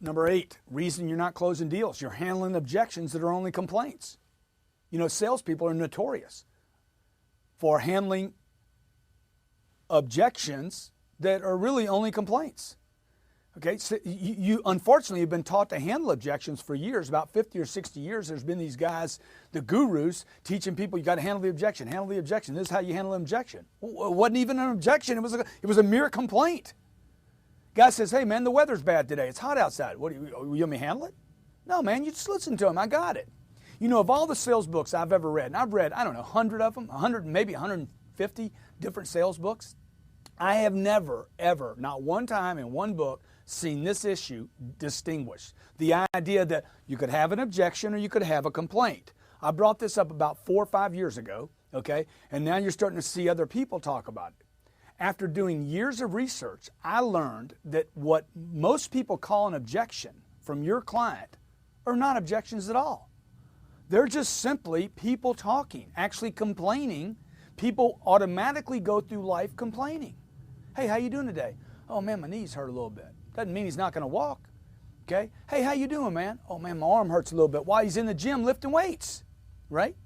Number eight, reason you're not closing deals. You're handling objections that are only complaints. You know, salespeople are notorious for handling objections that are really only complaints. Okay, so you unfortunately have been taught to handle objections for years. About 50 or 60 years, there's been these guys, the gurus, teaching people you got to handle the objection, handle the objection. This is how you handle an objection. Well, it wasn't even an objection. It was a mere complaint. Guy says, hey, man, the weather's bad today. It's hot outside. What, you want me to handle it? No, man, you just listen to him. I got it. You know, of all the sales books I've ever read, and I've read, I don't know, 100 of them, 100, maybe 150 different sales books, I have never, ever, not one time in one book, seen this issue distinguished. The idea that you could have an objection or you could have a complaint. I brought this up about 4 or 5 years ago, okay, and now you're starting to see other people talk about it. After doing years of research, I learned that what most people call an objection from your client are not objections at all. They're just simply people talking, actually complaining. People automatically go through life complaining. Hey, how you doing today? Oh man, my knees hurt a little bit. Doesn't mean he's not going to walk. Okay? Hey, how you doing, man? Oh man, my arm hurts a little bit while he's in the gym lifting weights. Right?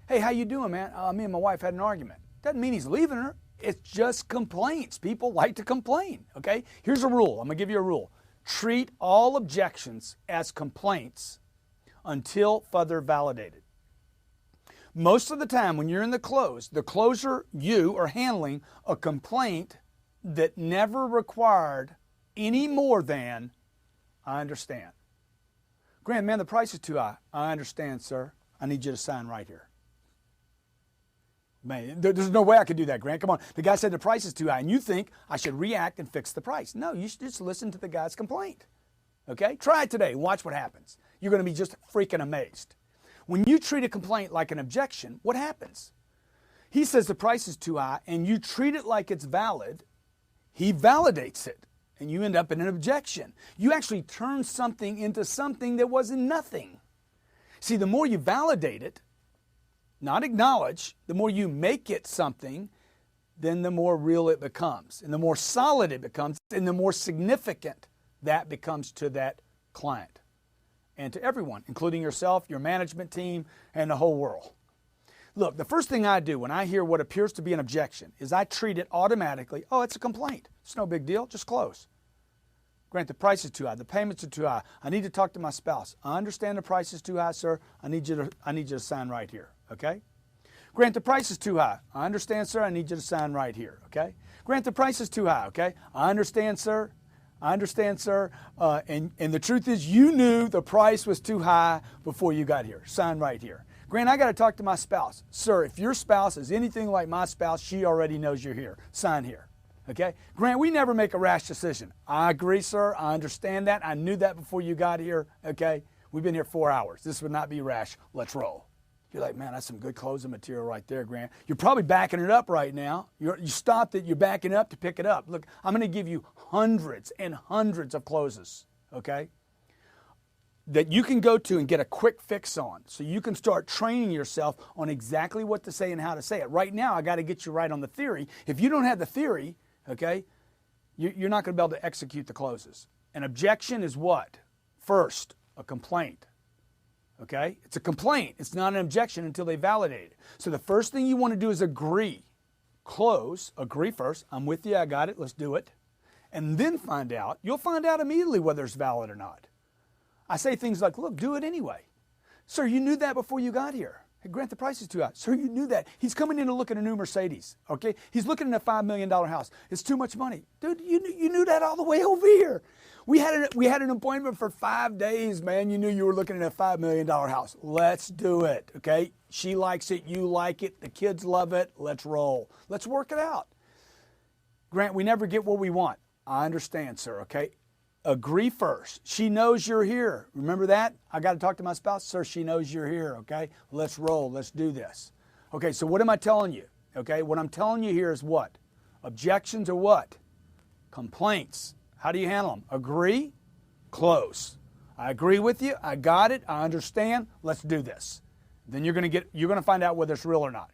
Hey, how you doing, man? Me and my wife had an argument. Doesn't mean he's leaving her. It's just complaints. People like to complain. Okay? Here's a rule. I'm going to give you a rule. Treat all objections as complaints until further validated. Most of the time when you're in the closer, you are handling a complaint that never required any more than, I understand. Grant, man, the price is too high. I understand, sir. I need you to sign right here. Man, there's no way I could do that, Grant. Come on. The guy said the price is too high, and you think I should react and fix the price. No, you should just listen to the guy's complaint. Okay? Try it today. Watch what happens. You're going to be just freaking amazed. When you treat a complaint like an objection, what happens? He says the price is too high, and you treat it like it's valid. He validates it, and you end up in an objection. You actually turn something into something that wasn't nothing. See, the more you validate it, not acknowledge, the more you make it something, then the more real it becomes, and the more solid it becomes, and the more significant that becomes to that client and to everyone, including yourself, your management team, and the whole world. Look, the first thing I do when I hear what appears to be an objection is I treat it automatically. Oh, it's a complaint. It's no big deal. Just close. Grant, the price is too high. The payments are too high. I need to talk to my spouse. I understand the price is too high, sir. I need you to sign right here. Okay? Grant, the price is too high. I understand, sir. I need you to sign right here. Okay? Grant, the price is too high. Okay? I understand, sir. I understand, sir. And the truth is you knew the price was too high before you got here. Sign right here. Grant, I got to talk to my spouse. Sir, if your spouse is anything like my spouse, she already knows you're here. Sign here. Okay? Grant, we never make a rash decision. I agree, sir. I understand that. I knew that before you got here. Okay? We've been here 4 hours. This would not be rash. Let's roll. You're like, man, that's some good closing material right there, Grant. You're probably backing it up right now. You stopped it. You're backing up to pick it up. Look, I'm going to give you hundreds and hundreds of closes, okay, that you can go to and get a quick fix on so you can start training yourself on exactly what to say and how to say it. Right now, I got to get you right on the theory. If you don't have the theory, okay, you're not going to be able to execute the closes. An objection is what? First, a complaint. Okay? It's a complaint. It's not an objection until they validate it. So the first thing you want to do is agree. Close. Agree first. I'm with you. I got it. Let's do it. And then find out. You'll find out immediately whether it's valid or not. I say things like, look, do it anyway. Sir, you knew that before you got here. Hey, Grant, the price is too high. Sir, you knew that. He's coming in to look at a new Mercedes. Okay? He's looking at a $5 million house. It's too much money. Dude, you knew that all the way over here. We had an appointment for 5 days, man. You knew you were looking at a $5 million house. Let's do it, okay? She likes it. You like it. The kids love it. Let's roll. Let's work it out. Grant, we never get what we want. I understand, sir, okay? Agree first. She knows you're here. Remember that? I got to talk to my spouse. Sir, she knows you're here, okay? Let's roll. Let's do this. Okay, so what am I telling you? Okay, what I'm telling you here is what? Objections are what? Complaints. How do you handle them? Agree, close. I agree with you. I got it. I understand. Let's do this. Then you're going to find out whether it's real or not.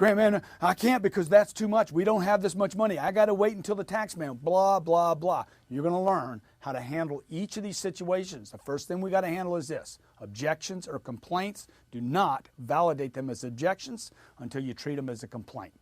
Grant, man, I can't because that's too much. We don't have this much money. I got to wait until the tax man, blah, blah, blah. You're going to learn how to handle each of these situations. The first thing we got to handle is this. Objections or complaints, do not validate them as objections until you treat them as a complaint.